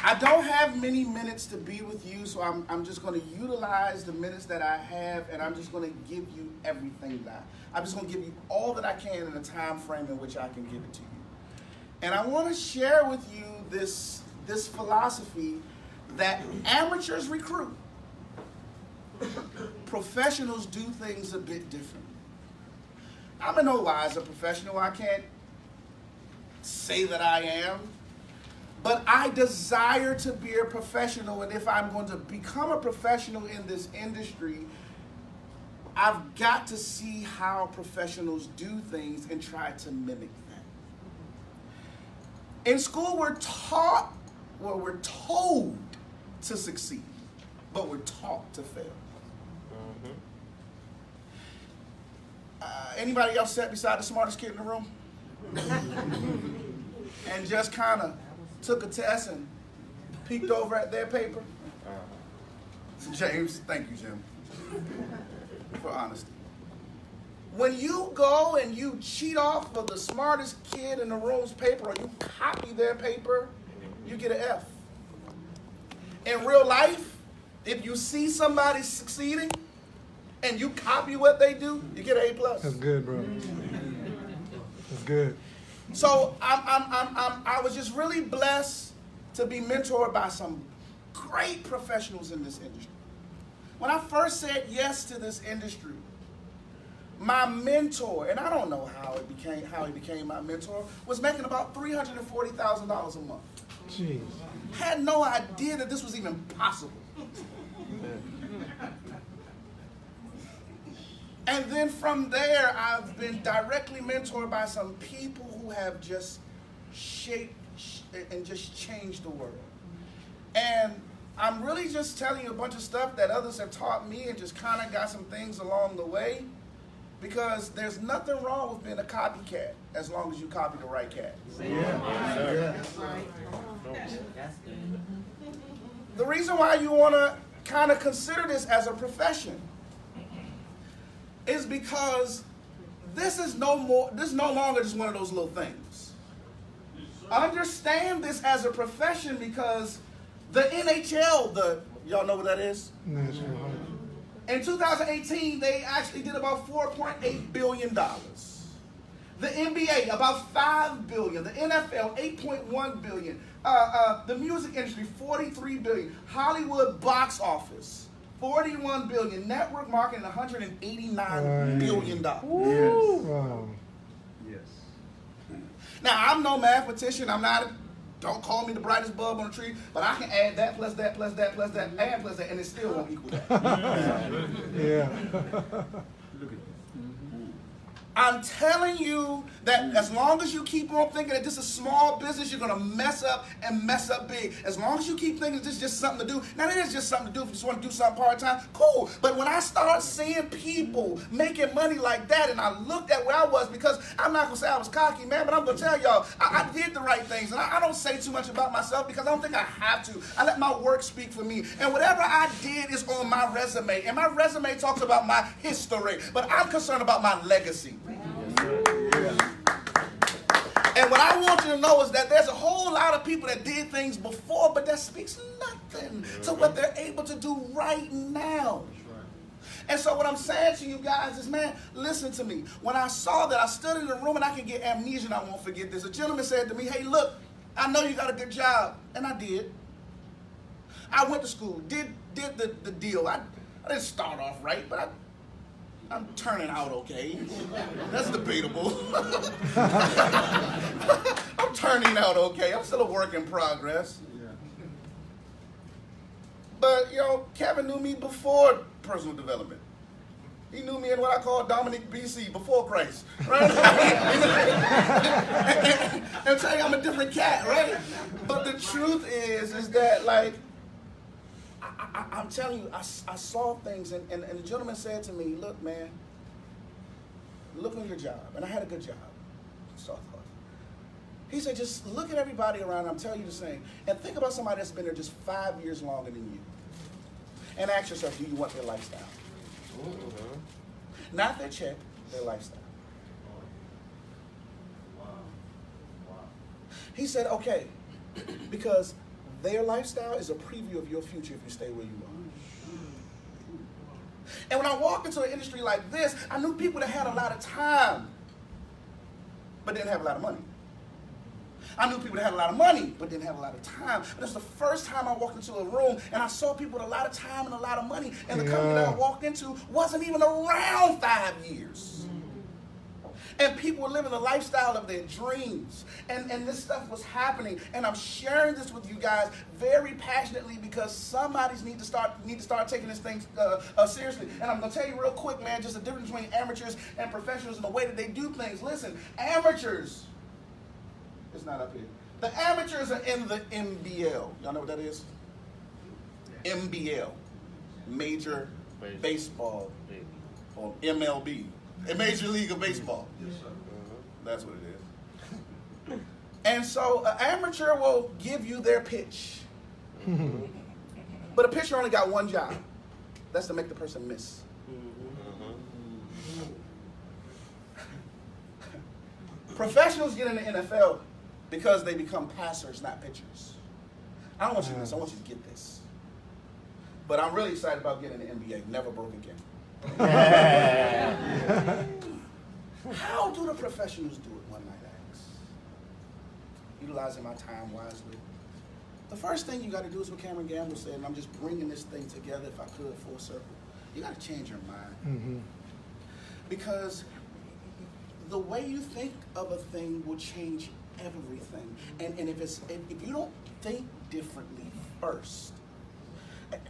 I don't have many minutes to be with you, so I'm just going to utilize the minutes that I have, and I'm just going to give you everything that I'm just going to give you all that I can in the time frame in which I can give it to you. And I want to share with you this philosophy that amateurs recruit. Professionals do things a bit different. I'm in no wise a professional. I can't say that I am. But I desire to be a professional, and if I'm going to become a professional in this industry, I've got to see how professionals do things and try to mimic them. In school, we're told to succeed, but we're taught to fail. Anybody else sat beside the smartest kid in the room? And just kind of took a test and peeked over at their paper? James, thank you, Jim, for honesty. When you go and you cheat off of the smartest kid in the room's paper, or you copy their paper, you get an F. In real life, if you see somebody succeeding and you copy what they do, you get an A+. That's good, bro. That's good. So I was just really blessed to be mentored by some great professionals in this industry. When I first said yes to this industry, my mentor, and I don't know how he became my mentor, was making about $340,000 a month. Jeez. Had no idea that this was even possible. And then from there, I've been directly mentored by some people who have just shaped and just changed the world. And I'm really just telling you a bunch of stuff that others have taught me and just kind of got some things along the way, because there's nothing wrong with being a copycat as long as you copy the right cat. The reason why you want to kind of consider this as a profession is because this is no longer just one of those little things. Understand this as a profession, because the NHL, y'all know what that is? National. In 2018, they actually did about $4.8 billion. The NBA, about $5 billion. The NFL, $8.1 billion. The music industry, $43 billion. Hollywood box office, $41 billion. Network marketing, $189 billion. Yes. Wow. Yes. Now, I'm no mathematician. Don't call me the brightest bulb on the tree, but I can add that plus that plus that plus that and plus that, and it still won't equal that. Yeah. Look at this. I'm telling you that as long as you keep on thinking that this is small business, you're going to mess up and mess up big. As long as you keep thinking this is just something to do. Now, it is just something to do. If you just want to do something part-time, cool. But when I start seeing people making money like that, and I looked at where I was, because I'm not going to say I was cocky, man, but I'm going to tell y'all, I did the right things. And I don't say too much about myself because I don't think I have to. I let my work speak for me. And whatever I did is on my resume. And my resume talks about my history. But I'm concerned about my legacy. And what I want you to know is that there's a whole lot of people that did things before, but that speaks nothing to what they're able to do right now. And so what I'm saying to you guys is, man, listen to me. When I saw that, I stood in the room, and I can get amnesia, and I won't forget this. A gentleman said to me, hey, look, I know you got a good job. And I did. I went to school, did the deal. I didn't start off right, but I'm turning out okay. That's debatable. I'm turning out okay. I'm still a work in progress. Yeah. But, Kevin knew me before personal development. He knew me in what I call Dominic BC, before Christ, right? and tell you I'm a different cat, right? But the truth is that, like, I'm telling you, I saw things, and the gentleman said to me, look, man, look on your job. And I had a good job. He said, just look at everybody around. I'm telling you the same. And think about somebody that's been there just 5 years longer than you. And ask yourself, do you want their lifestyle? Not their check, their lifestyle. He said, okay, because Their lifestyle is a preview of your future if you stay where you are. And when I walked into an industry like this, I knew people that had a lot of time, but didn't have a lot of money. I knew people that had a lot of money, but didn't have a lot of time. And this was the first time I walked into a room and I saw people with a lot of time and a lot of money. And the company that I walked into wasn't even around 5 years. And people were living the lifestyle of their dreams. And this stuff was happening. And I'm sharing this with you guys very passionately because somebody's need to start taking this thing seriously. And I'm going to tell you real quick, man, just the difference between amateurs and professionals and the way that they do things. Listen, amateurs, it's not up here. The amateurs are in the MBL. Y'all know what that is? MBL, Major Baseball, or MLB. A Major League of Baseball. Yes, sir. That's what it is. And so an amateur will give you their pitch. But a pitcher only got one job. That's to make the person miss. Professionals get in the NFL because they become passers, not pitchers. I don't want you to miss. I want you to get this. But I'm really excited about getting in the NBA. Never broke again. How do the professionals do it, one might ask? Utilizing my time wisely. The first thing you got to do is what Cameron Gamble said, and I'm just bringing this thing together, if I could, full circle. You got to change your mind. Mm-hmm. Because the way you think of a thing will change everything. And if you don't think differently first,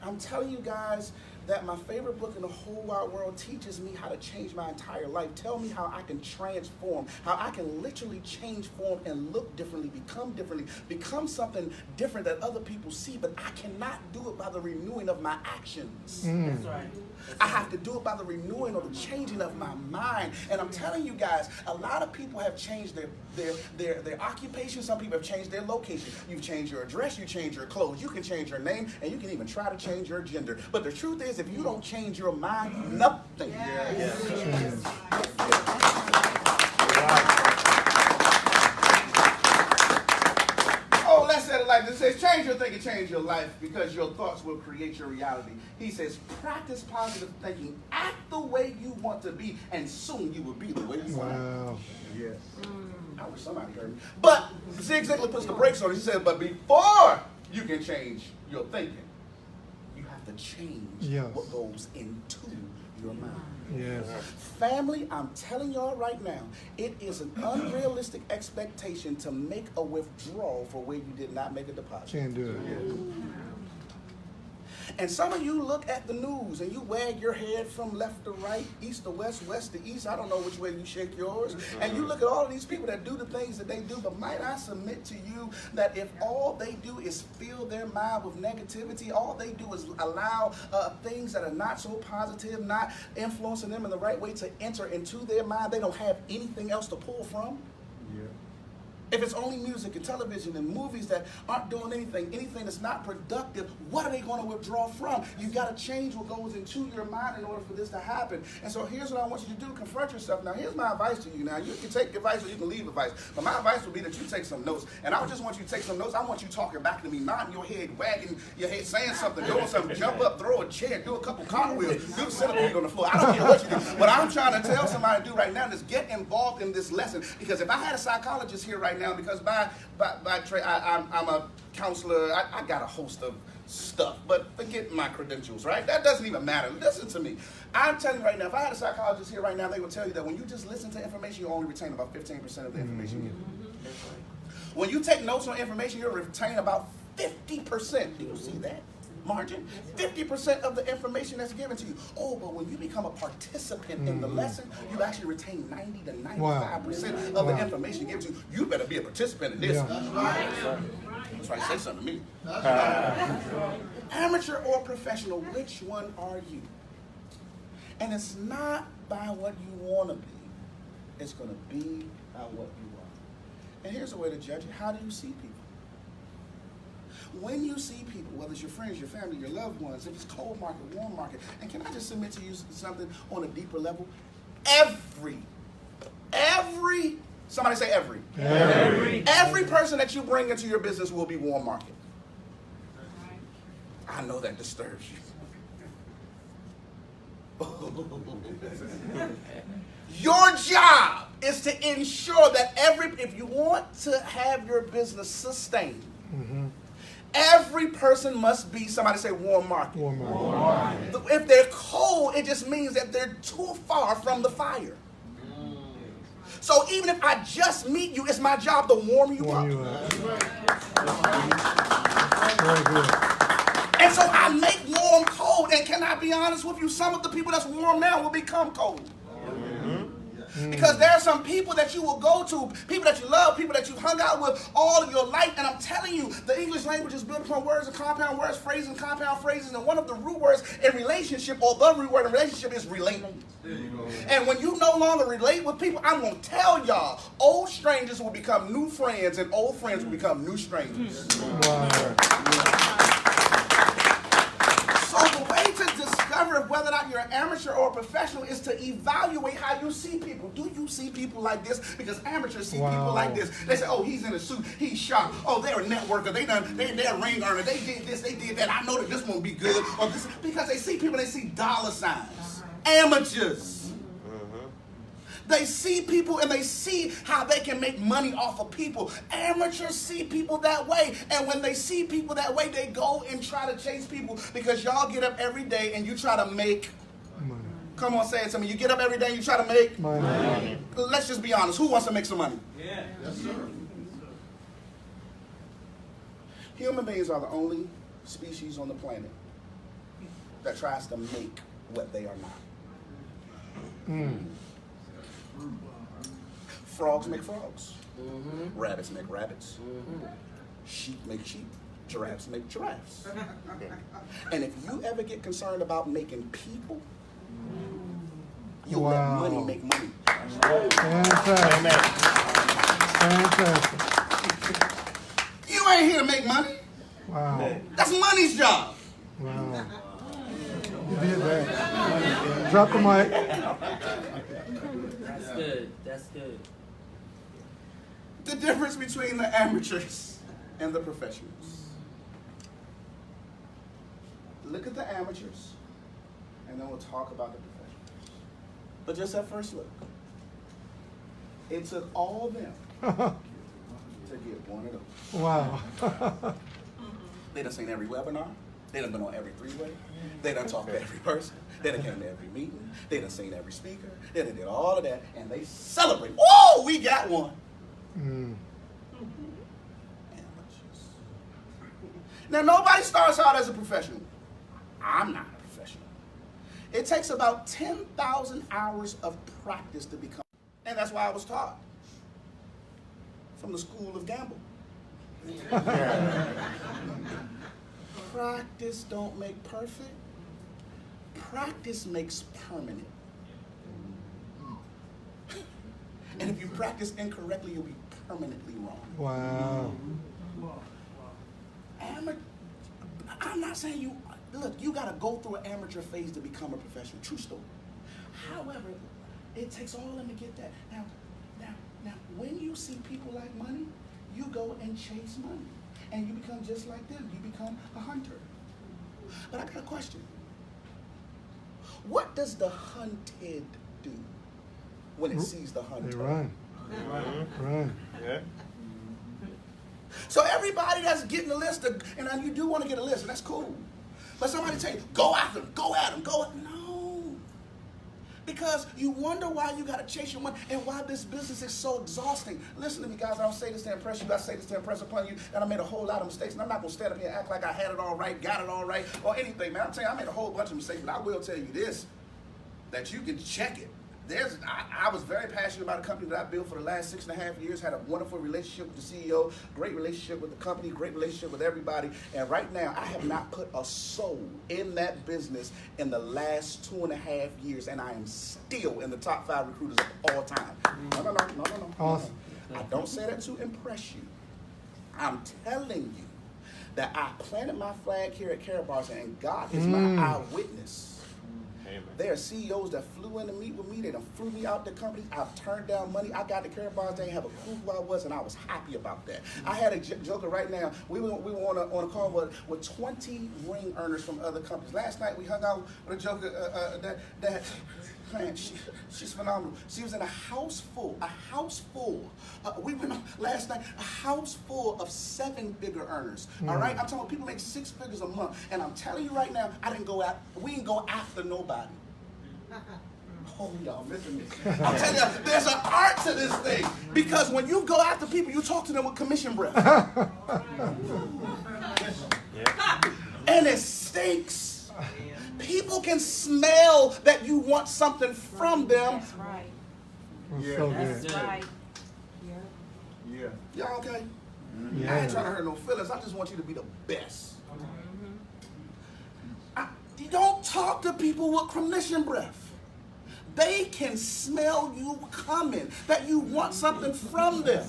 I'm telling you guys that my favorite book in the whole wide world teaches me how to change my entire life. Tell me how I can transform, how I can literally change form and look differently, become something different that other people see, but I cannot do it by the renewing of my actions. That's right. I have to do it by the renewing or the changing of my mind. And I'm telling you guys, a lot of people have changed their occupation. Some people have changed their location. You've changed your address, you changed your clothes, you can change your name, and you can even try to change your gender. But the truth is, if you don't change your mind, nothing. Oh, let's say it like this. It says, change your thinking, change your life, because your thoughts will create your reality. He says, practice positive thinking, act the way you want to be, and soon you will be the way you want to be. Wow. Yes. I wish somebody heard me. But Zig Ziglar puts the brakes on it. He said, but before you can change your thinking, you have to change what goes into your mind. Yes. Family, I'm telling y'all right now, it is an unrealistic expectation to make a withdrawal for where you did not make a deposit. Can't do it. And some of you look at the news and you wag your head from left to right, east to west, west to east. I don't know which way you shake yours. And you look at all of these people that do the things that they do. But might I submit to you that if all they do is fill their mind with negativity, all they do is allow things that are not so positive, not influencing them in the right way to enter into their mind, they don't have anything else to pull from? Yeah. If it's only music and television and movies that aren't doing anything that's not productive, what are they going to withdraw from? You've got to change what goes into your mind in order for this to happen. And so here's what I want you to do. Confront yourself. Now, here's my advice to you. Now, you can take advice or you can leave advice. But my advice would be that you take some notes. And I just want you to take some notes. I want you talking back to me, nodding your head, wagging your head, saying something, doing something, jump up, throw a chair, do a couple cartwheels, do the sit-up on the floor. I don't care what you do. What I'm trying to tell somebody to do right now is get involved in this lesson. Because if I had a psychologist here right now, because by trade, I'm a counselor. I got a host of stuff, but forget my credentials, right? That doesn't even matter. Listen to me. I'm telling you right now, if I had a psychologist here right now, they would tell you that when you just listen to information, you only retain about 15% of the information you get. When you take notes on information, you'll retain about 50%. Do you see that? Margin, 50% of the information that's given to you. Oh, but when you become a participant in the lesson, you actually retain 90 to 95% of the information given to you. You better be a participant in this. That's right, say something to me. Amateur or professional, which one are you? And it's not by what you want to be. It's going to be by what you are. And here's a way to judge it. How do you see people? When you see people, whether it's your friends, your family, your loved ones, if it's cold market, warm market, and can I just submit to you something on a deeper level? Somebody say every person that you bring into your business will be warm market. I know that disturbs you. Your job is to ensure that if you want to have your business sustained, every person must be, somebody say warm market. Warm market. If they're cold, it just means that they're too far from the fire. So even if I just meet you, it's my job to warm you Warm up. you up. Very good. And so I make warm cold. And can I be honest with you? Some of the people that's warm now will become cold. Because there are some people that you will go to, people that you love, people that you've hung out with all of your life. And I'm telling you, the English language is built upon words and compound words, phrases and compound phrases. And one of the root words in relationship, or the root word in relationship, is relate. And when you no longer relate with people, I'm going to tell y'all, old strangers will become new friends and old friends will become new strangers. Wow. So the way to discover whether or not you're an amateur or a professional is to evaluate how you see people. Do you see people like this? Because amateurs see people like this. They say, oh, he's in a suit, he's sharp. Oh, they're a networker, they're a ring earner, they did this, they did that. I know that this won't be good. Or this, because they see people, they see dollar signs. Amateurs. They see people and they see how they can make money off of people. Amateurs see people that way. And when they see people that way, they go and try to chase people because y'all get up every day and you try to make Money. Come on, say it to me. You get up every day and you try to make Money. Let's just be honest. Who wants to make some money? Yeah. Yes, sir. Human beings are the only species on the planet that tries to make what they are not. Frogs make frogs. Rabbits make rabbits. Sheep make sheep. Giraffes make giraffes. And if you ever get concerned about making people, you'll let money make money. Fantastic. Fantastic. You ain't here to make money. Wow. That's money's job. Wow. You did that. Drop the mic. That's good. That's good. The difference between the amateurs and the professionals. Look at the amateurs, and then we'll talk about the professionals. But just at first look, it took all of them to get one of those. Wow. They done seen every webinar. They done been on every three-way. They done talked to every person. They done came to every meeting. They done seen every speaker. They done did all of that, and they celebrate. Whoa, we got one. Amateurs. Now, nobody starts out as a professional. I'm not a professional. It takes about 10,000 hours of practice to become, and that's why I was taught from the school of gamble. Practice don't make perfect. Practice makes permanent. And if you practice incorrectly, you'll be permanently wrong. Wow. I'm not saying you, look, you got to go through an amateur phase to become a professional. True story. However, it takes all of them to get that. Now, when you see people like money, you go and chase money. And you become just like them. You become a hunter. But I got a question. What does the hunted do when it sees the hunter? They run. Run. Yeah. So everybody that's getting a list, and you do want to get a list, and that's cool. But somebody tell you, go after them, go at them, go at them. No. Because you wonder why you got to chase your money and why this business is so exhausting. Listen to me, guys. I don't say this to impress you. I say this to impress upon you that I made a whole lot of mistakes. And I'm not going to stand up here and act like I had it all right, got it all right, or anything, man. I'm telling you, I made a whole bunch of mistakes. But I will tell you this, that you can check it. I was very passionate about a company that I built for the last 6.5 years, had a wonderful relationship with the CEO, great relationship with the company, great relationship with everybody. And right now, I have not put a soul in that business in the last 2.5 years, and I am still in the top 5 recruiters of all time. No. Awesome. I don't say that to impress you. I'm telling you that I planted my flag here at Karat Bars, and God is my eyewitness. There are CEOs that flew in to meet with me. They done flew me out the company. I've turned down money. I got the Care Bars. They didn't have a clue who I was, and I was happy about that. I had a joker right now. We were on a call with 20 ring earners from other companies. Last night we hung out with a joker that man, she's phenomenal. She was in a house full. We went on last night, a house full of 7-figure earners. All right, I'm talking about people make 6 figures a month, and I'm telling you right now, we didn't go after nobody. Oh, y'all missing me. I'm telling you, there's an art to this thing, because when you go after people, you talk to them with commission breath, and it stinks. People can smell that you want something from them. That's right. Yeah. So That's good. right. Yeah. Y'all okay? Yeah. I ain't trying to hurt no feelings. I just want you to be the best. You don't talk to people with commission breath. They can smell you coming, that you want something from them.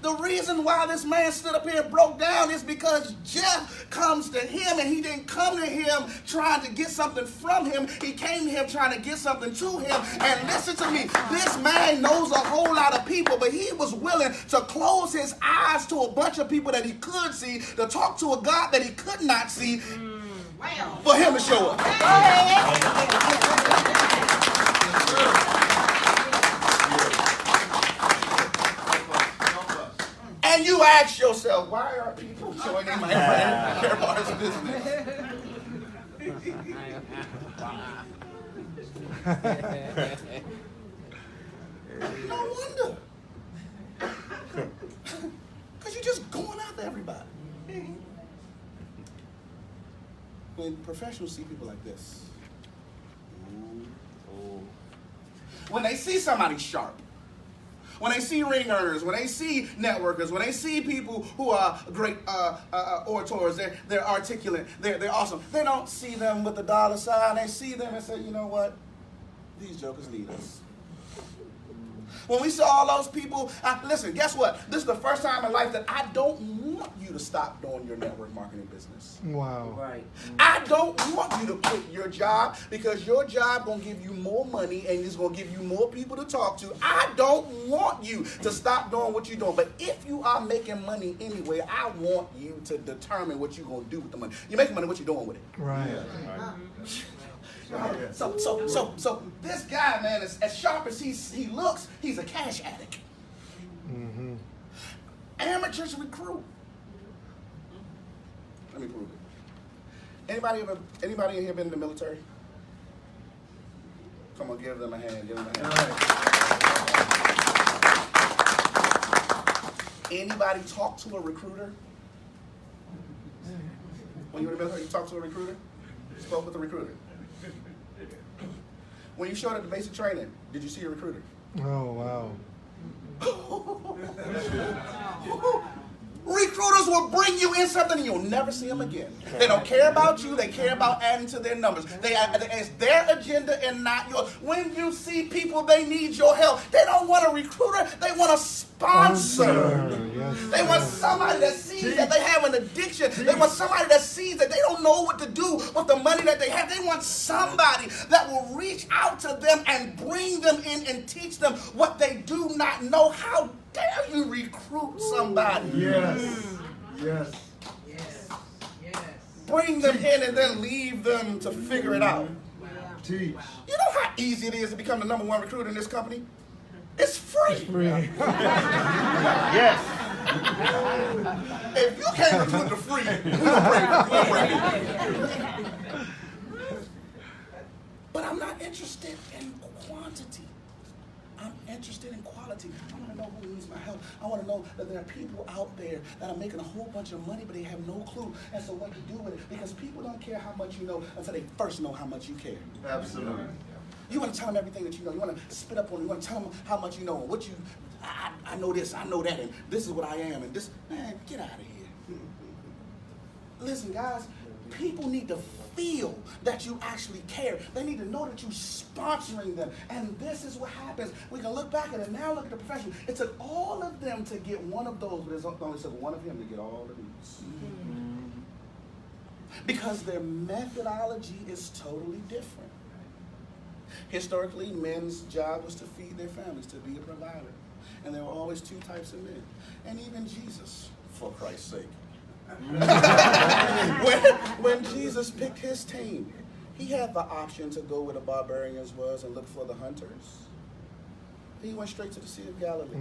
The reason why this man stood up here and broke down is because Jeff comes to him, and he didn't come to him trying to get something from him. He came to him trying to get something to him. And listen to me, this man knows a whole lot of people, but he was willing to close his eyes to a bunch of people that he could see, to talk to a God that he could not see, for him to show up. And you ask yourself, why are people joining my friend Care Bars business? No wonder. Because you're just going after everybody. When professionals see people like this, when they see somebody sharp, when they see ring earners, when they see networkers, when they see people who are great orators, they're articulate, they're awesome. They don't see them with the dollar sign. They see them and say, you know what? These jokers need us. When we saw all those people, listen, guess what? This is the first time in life that I don't want you to stop doing your network marketing business. Wow. Right. I don't want you to quit your job, because your job gonna give you more money and it's gonna give you more people to talk to. I don't want you to stop doing what you're doing. But if you are making money anyway, I want you to determine what you're gonna do with the money. You're making money, what you doing with it? Right. So this guy, man, is as sharp as he looks, he's a cash addict. Mm-hmm. Amateurs recruit. Let me prove it. Anybody in here been in the military? Come on, give them a hand. Give them a hand. Anybody talk to a recruiter? When you were in the military, you talked to a recruiter? You spoke with a recruiter? When you showed up at the basic training, did you see a recruiter? Oh, wow. Recruiters will bring you in something and you'll never see them again. They don't care about you. They care about adding to their numbers. It's their agenda and not yours. When you see people, they need your help. They don't want a recruiter. They want a sponsor. Yes, They want sir. somebody that sees that they have an addiction. They want somebody that sees that they don't know what to do with the money that they have. They want somebody that will reach out to them and bring them in and teach them what they do not know. How dare you recruit somebody? Yes. Yes. Bring them in and then leave them to figure it out. Teach. You know how easy it is to become the #1 recruiter in this company? It's free. Yes. If you can't recruit the free, we'll break it. But I'm not interested in quantity. I'm interested in quality. I want to know who needs my help. I want to know that there are people out there that are making a whole bunch of money, but they have no clue as to what to do with it. Because people don't care how much you know until they first know how much you care. Absolutely. You want to tell them everything that you know. You want to spit up on them. You want to tell them how much you know and what you. I know this. I know that, and this is what I am. And this, man, get out of here. Listen, guys. People need to feel that you actually care. They need to know that you're sponsoring them. And this is what happens. We can look back at it now. Look at the profession. It took all of them to get one of those, but it only took one of him to get all of these. Because their methodology is totally different. Historically, men's job was to feed their families, to be a provider. And there were always two types of men. And even Jesus, for Christ's sake. when Jesus picked his team, he had the option to go where the barbarians was and look for the hunters. He went straight to the Sea of Galilee,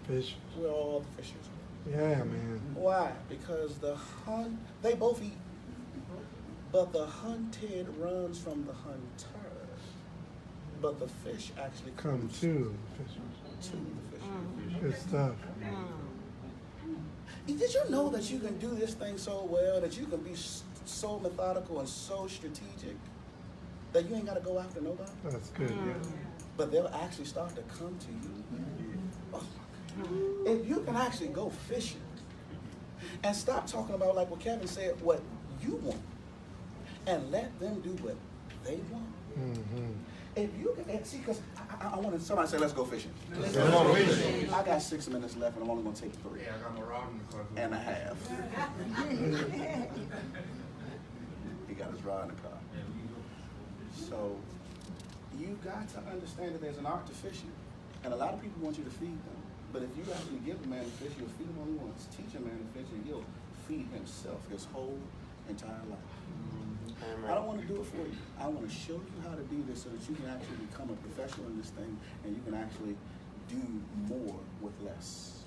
Fish. where all the fishers were. Yeah, man. Why? Because they both eat, but the hunted runs from the hunter. But the fish actually Come comes to fish. to the fish. Good stuff. Did you know that you can do this thing so well, that you can be so methodical and so strategic that you ain't got to go after nobody? That's good. Yeah. But they'll actually start to come to you. Oh, if you can actually go fishing and stop talking about, like what Kevin said, what you want, and let them do what they want. Mm-hmm. If you can, see, because I wanted somebody to say, let's go fishing. I got 6 minutes left, and I'm only going to take 3. Yeah, I got my rod in the car. And a half. He got his rod in the car. So you got to understand that there's an art to fishing. And a lot of people want you to feed them. But if you actually give a man a fish, you'll feed him only once. Teach a man to fish, and he'll feed himself his whole entire life. I don't want to do it for you. I want to show you how to do this so that you can actually become a professional in this thing, and you can actually do more with less.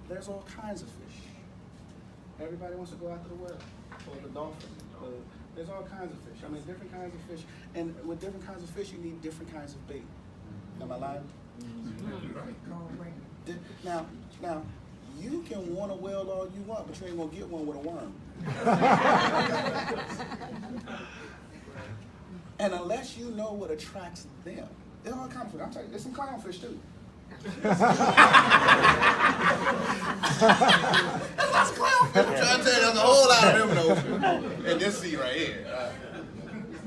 There's all kinds of fish. Everybody wants to go after the whale or the dolphin. There's all kinds of fish. I mean, different kinds of fish. And with different kinds of fish, you need different kinds of bait. Am I lying? Now, you can want a whale all you want, but you ain't gonna get one with a worm. And unless you know what attracts them, they're all kinds of fish. I'm telling you, there's some clownfish too. That's clownfish. I'm trying to tell you, there's a whole lot of them in the ocean. And this sea right here.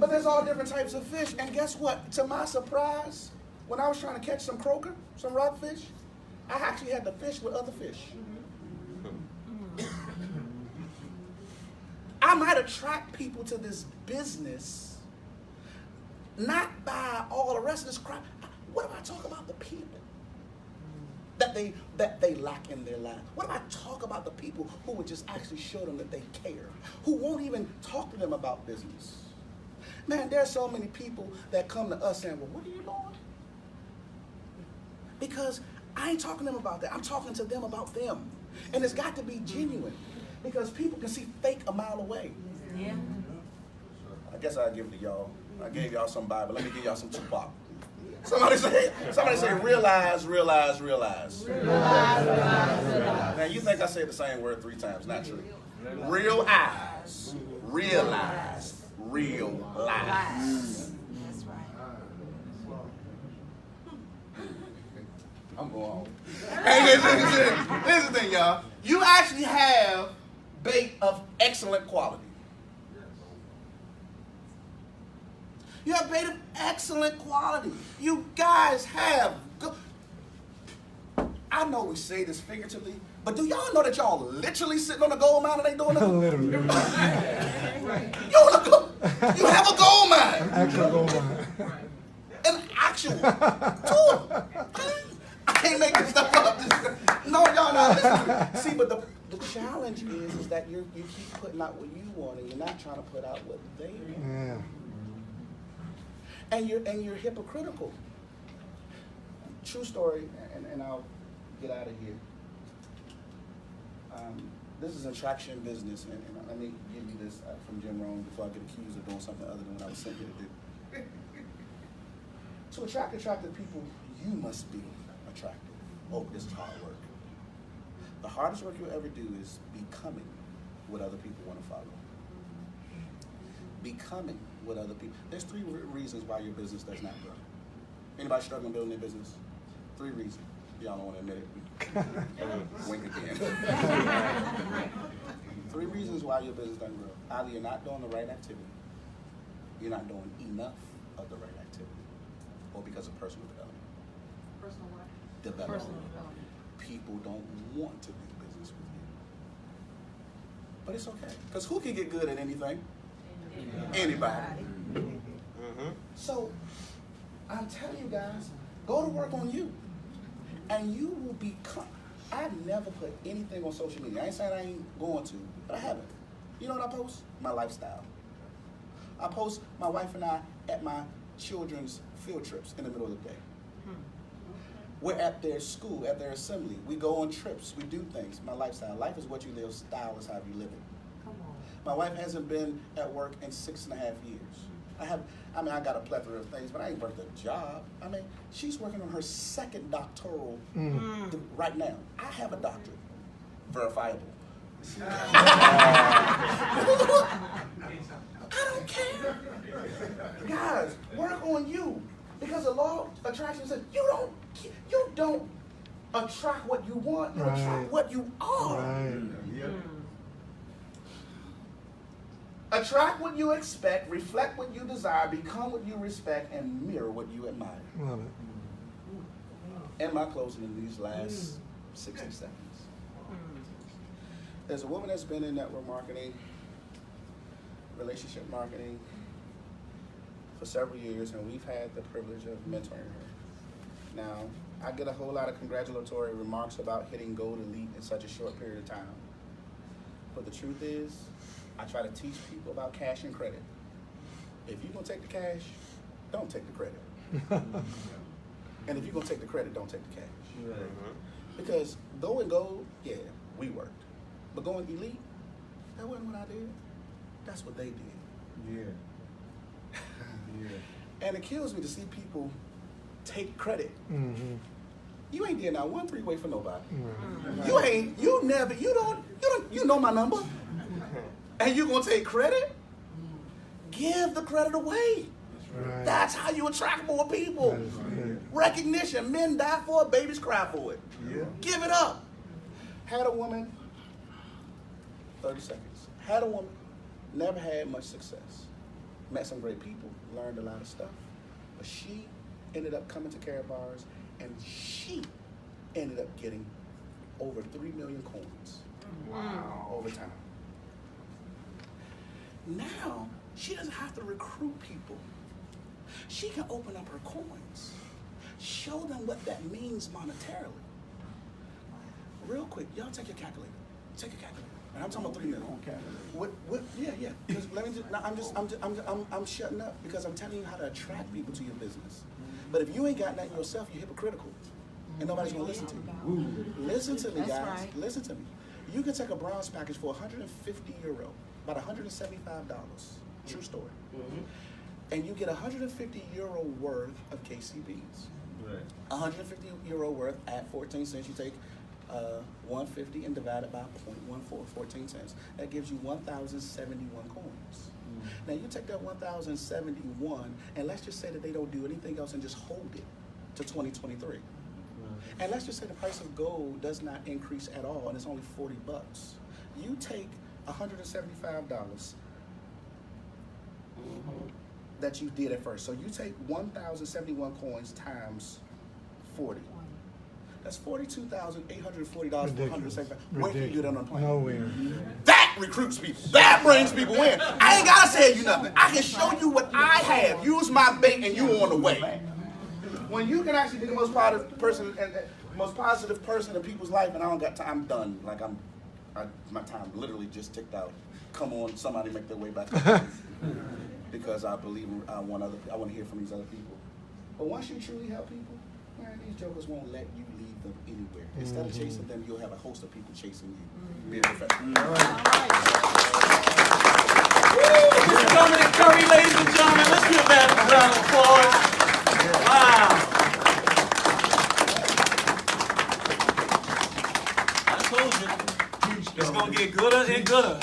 But there's all different types of fish. And guess what? To my surprise, when I was trying to catch some croaker, some rockfish, I actually had to fish with other fish. I might attract people to this business, not by all the rest of this crap. What if I talk about the people that they lack in their life? What if I talk about the people who would just actually show them that they care, who won't even talk to them about business? Man, there's so many people that come to us saying, well, what are you doing? Because I ain't talking to them about that. I'm talking to them about them. And it's got to be genuine. Because people can see fake a mile away. Yeah. I guess I'll give it to y'all. I gave y'all some Bible. Let me give y'all some Tupac. Somebody say, realize, realize, realize. Now you think I said the same word 3 times. Not true. Real eyes. Realize. Realize. That's right. I'm going home. Hey, here's the thing, y'all. You actually have bait of excellent quality. You have bait of excellent quality. You guys have good. I know we say this figuratively, but do y'all know that y'all literally sitting on a gold mine and ain't doing nothing? Literally. You have a gold mine. Actual gold mine. An actual tool. I ain't making stuff up. No, y'all not listening. See, but the challenge is that you keep putting out what you want, and you're not trying to put out what they want. Yeah. And you're hypocritical. True story, and I'll get out of here. This is attraction business, and let me give you this from Jim Rohn before I get accused of doing something other than what I was sent here to do. To attract attractive people, you must be attractive. Oh, this is hard work. The hardest work you'll ever do is becoming what other people want to follow. Becoming what other people. There's 3 reasons why your business does not grow. Anybody struggling building their business? 3 reasons. Y'all don't want to admit it. Wink again. 3 reasons why your business doesn't grow. Either you're not doing the right activity, you're not doing enough of the right activity, or because of personal development. Personal what? Development. Personal development. People don't want to do business with you. But it's okay. Because who can get good at anything? Anybody. So, I'm telling you guys, go to work on you. And you will become. I've never put anything on social media. I ain't saying I ain't going to, but I haven't. You know what I post? My lifestyle. I post my wife and I at my children's field trips in the middle of the day. We're at their school, at their assembly. We go on trips. We do things. My lifestyle. Life is what you live. Style is how you live it. Come on. My wife hasn't been at work in 6.5 years. I got a plethora of things, but I ain't worked a job. I mean, she's working on her second doctoral right now. I have a doctorate, verifiable. I don't care. Guys, work on you. Because the law of attraction says you don't attract what you want, you Right. attract what you are. Right. Yep. Attract what you expect, reflect what you desire, become what you respect, and mirror what you admire. Love it. And my closing in these last 60 seconds. There's a woman that's been in network marketing, relationship marketing for several years, and we've had the privilege of mentoring her. Now, I get a whole lot of congratulatory remarks about hitting Gold Elite in such a short period of time. But the truth is, I try to teach people about cash and credit. If you're gonna take the cash, don't take the credit. And if you're gonna take the credit, don't take the cash. Right. Because going gold, yeah, we worked. But going elite, that wasn't what I did. That's what they did. Yeah. Yeah. And it kills me to see people take credit. Mm-hmm. You ain't did not one three-way for nobody. Right. You know my number. And you gonna take credit? Give the credit away. Right. That's how you attract more people. That is good. Recognition. Men die for it, babies cry for it. Yeah. Give it up. Had a woman, 30 seconds. Had a woman, never had much success. Met some great people, learned a lot of stuff. But she ended up coming to Karatbars, and she ended up getting over 3 million coins. Wow. Over time. Now, she doesn't have to recruit people. She can open up her coins. Show them what that means monetarily. Real quick, y'all take your calculator. Take your calculator. And I'm talking about 3 million. What? Yeah. Because let me just, I'm shutting up because I'm telling you how to attract people to your business. But if you ain't got nothing yourself, you're hypocritical. And nobody's gonna listen to you. Listen to me, That's guys. right. Listen to me. You can take a bronze package for €150, about $175. True story. And you get €150 worth of KCBs. Right. €150 worth at 14 cents. You take 150 and divide it by 0.14, 14 cents. That gives you 1,071 coins. Now you take that 1,071 and let's just say that they don't do anything else and just hold it to 2023. And let's just say the price of gold does not increase at all and it's only $40. You take $175 that you did at first. So you take 1,071 coins times 40. That's $42,840 for $175. Where can you do that on a plane? Nowhere. That recruits people. That brings people in. I ain't gotta tell you nothing. I can show you what I have. Use my bait and you on the way. When you can actually be the most positive person and most positive person in people's life, and I don't got time, I'm done. Like my time literally just ticked out. Come on, somebody make their way back. Because I believe I want to hear from these other people. But once you truly help people, man, these jokers won't let you leave them anywhere. Instead of chasing them, you'll have a host of people chasing you. Be a professional. Mr. Dominic Curry, ladies and gentlemen, let's give that a round of applause. Wow. I told you, it's going to get gooder and gooder.